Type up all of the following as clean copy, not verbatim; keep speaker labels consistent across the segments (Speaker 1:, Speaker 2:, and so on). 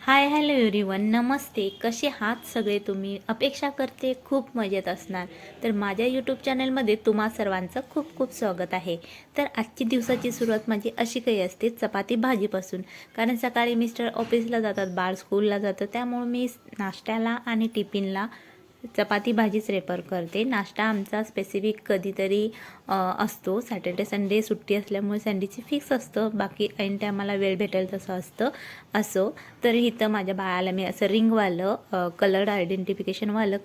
Speaker 1: Hi hello everyone, नमस्ते. कसे आहात सगळे तुम्ही? अपेक्षा करते खूप मजेत असणार. तर माझ्या यूट्यूब चॅनलमध्ये तुम्हा सर्वांचं खूप खूप स्वागत आहे. तर आजची दिवसाची सुरुवात माझी अशी काही असते, चपाती भाजीपासून. कारण सकाळी मिस्टर ऑफिसला जातात, बाळ स्कूलला जातं, त्यामुळे मी नाश्त्याला आणि टिफिनला चपाती भाजीच रेफर करते. नाश्ता आमचा स्पेसिफिक कधीतरी असतो. सॅटर्डे संडे सुट्टी असल्यामुळे संडेची फिक्स असतं, बाकी ऐन टायमाला वेळ भेटेल तसं असतं. असो तर इथं माझ्या बाळाला मी असं रिंगवालं कलर आयडेंटिफिकेशनवालं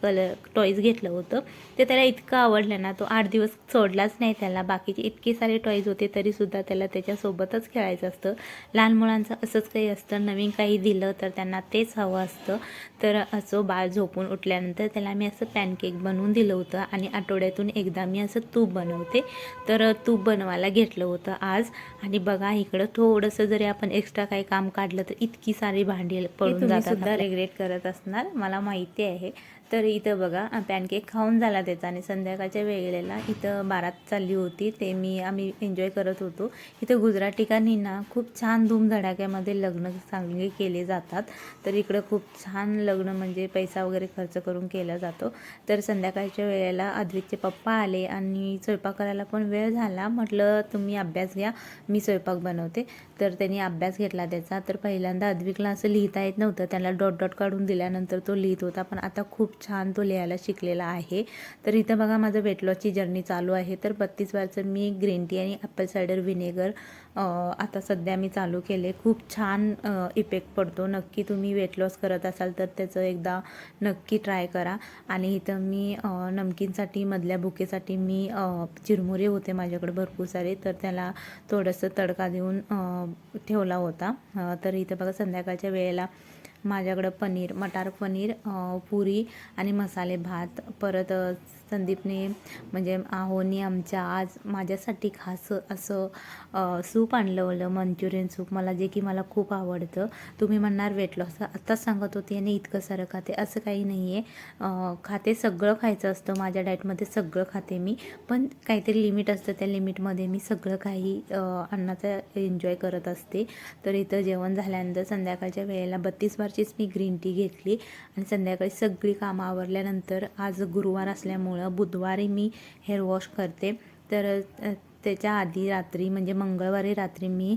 Speaker 1: टॉईज घेतलं होतं. ते त्याला इतकं आवडलं ना, तो 8 दिवस सोडलाच नाही त्याला. बाकीचे इतके सारे टॉईज होते तरीसुद्धा त्याला त्याच्यासोबतच खेळायचं असतं. लहान मुलांचं असंच काही असतं, नवीन काही दिलं तर त्यांना तेच हवं असतं. तर असं बाळ झोपून उठल्यानंतर त्याला मी असं पॅनकेक बनवून दिलं होतं आणि आठवड्यातून एकदा मी असं तूप बनवते. तर तूप बनवायला घेतलं होतं आज. आणि बघा इकडं थोडंसं जरी आपण एक्स्ट्रा काही काम काढलं तर इतकी सारी भांडी पडून जातात. सुद्धा रिग्रेट करत असणार, मला माहिती आहे. तर इथं बघा पॅनकेक खाऊन झाला त्याचा आणि संध्याकाळच्या वेळेला इथं बारात चालली होती, ते आम्ही एन्जॉय करत होतो. इथं गुजरात ठिकाणी ना खूप छान धूमधडाक्यामध्ये लग्न चांगले केले जातात. तर इकडं खूप छान लग्न म्हणजे पैसा वगैरे खर्च करून केला जातो. तर संध्याकाळच्या वेळेला अद्विकचे पप्पा आले आणि स्वयंपाक करायला पण वेळ झाला. म्हटलं तुम्ही अभ्यास घ्या, मी स्वयंपाक बनवते. तर त्यांनी अभ्यास घेतला त्याचा. तर पहिल्यांदा अद्विकला असं लिहिता येत नव्हतं, त्याला डॉट डॉट काढून दिल्यानंतर तो लिहित होता, पण आता खूप छान तो लिहायला शिकलेला आहे. तर इथं बघा माझं वेट लॉसची जर्नी चालू आहे. तर 32 वारचं मी ग्रीन टी आणि ॲपल सायडर व्हिनेगर आता सध्या मी चालू केले. खूप छान इफेक्ट पडतो. नक्की तुम्ही वेट लॉस करत असाल तर त्याचं एकदा नक्की ट्राय करा. आणि इथं मी नमकीनसाठी मधल्या बुकेसाठी मी चिरमुरे होते माझ्याकडे भरपूर सारे, तर त्याला थोडंसं तडका देऊन ठेवला होता. तर इथं बघा संध्याकाळच्या वेळेला माझ्याकडं पनीर, मटार पनीर, पुरी आणि मसाले भात. परत संदीपने म्हणजे आहोनी आमच्या आज माझ्यासाठी खास असं सूप आणलं होतं, मंचुरियन सूप, मला खूप आवडतं. तुम्ही म्हणणार वेट लॉस आत्ताच सांगत होते आणि इतकं सारं खाते, असं काही नाही आहे. खाते, सगळं खायचं असतं माझ्या डाएटमध्ये, सगळं खाते मी, पण काहीतरी लिमिट असतं. त्या लिमिटमध्ये मी सगळं काही अन्नाचं एन्जॉय करत असते. तर इथं जेवण झाल्यानंतर संध्याकाळच्या वेळेला 32 बारचीच मी ग्रीन टी घेतली आणि संध्याकाळी सगळी कामं आवरल्यानंतर आज गुरुवार असल्यामुळं बुधवारी मी हेअर वॉश करते. तर त्याच्या आधी रात्री म्हणजे मंगळवारी रात्री मी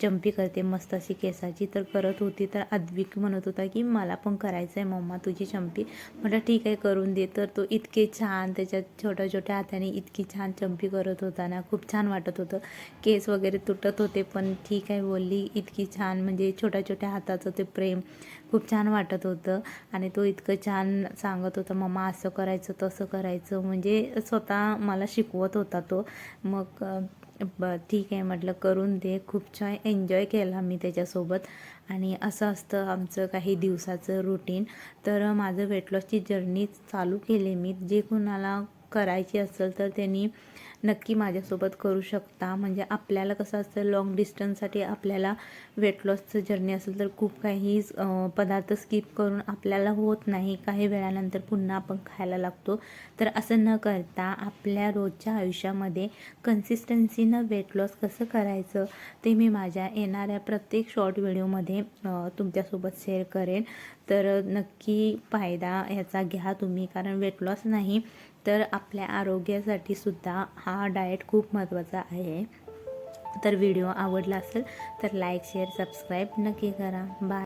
Speaker 1: चंपी करते मस्त अशी केसाची. तर करत होती तर अद्विक म्हणत होता की मला पण करायचं आहे मम्मा तुझी चंपी. म्हटलं ठीक आहे करून दे. तर तो इतके छान त्याच्या छोट्या छोट्या हाताने इतकी छान चंपी करत होता ना, खूप छान वाटत होतं. केस वगैरे तुटत होते पण ठीक आहे बोलली, इतकी छान म्हणजे छोट्या छोट्या हाताचं ते प्रेम खूप छान वाटत होतं. आणि तो इतकं छान सांगत होता मम्मा असं करायचं तसं करायचं, म्हणजे स्वतः मला शिकवत होता तो. मग ठीक आहे म्हटलं करून दे. खूप छान एन्जॉय केला मी त्याच्यासोबत. आणि असं असतं आमचं काही दिवसाचं रुटीन. तर माझं वेट लॉसची जर्नी चालू केली मी. जे कुणाला करायची असेल तर त्यांनी नक्की माझ्यासोबत करू शकता. म्हणजे आपल्याला कसं असतं लॉंग डिस्टन्ससाठी आपल्याला वेट लॉसचं जर्नी असेल तर खूप काही पदार्थ स्किप करून आपल्याला होत नाही. काही वेळानंतर पुन्हा आपण खायला लागतो. तर असं न करता आपल्या रोजच्या आयुष्यामध्ये कन्सिस्टन्सीनं वेट लॉस कसं करायचं ते मी माझ्या येणाऱ्या प्रत्येक शॉर्ट व्हिडिओमध्ये तुमच्यासोबत शेअर करेन. तर नक्की फायदा ह्याचा घ्या तुम्ही, कारण वेट लॉस नाही तर आपल्या आरोग्यासाठी सुद्धा हा डाएट खूप महत्त्वाचा आहे. तर व्हिडिओ आवडला असेल तर लाईक शेअर सबस्क्राईब नक्की करा. बाय.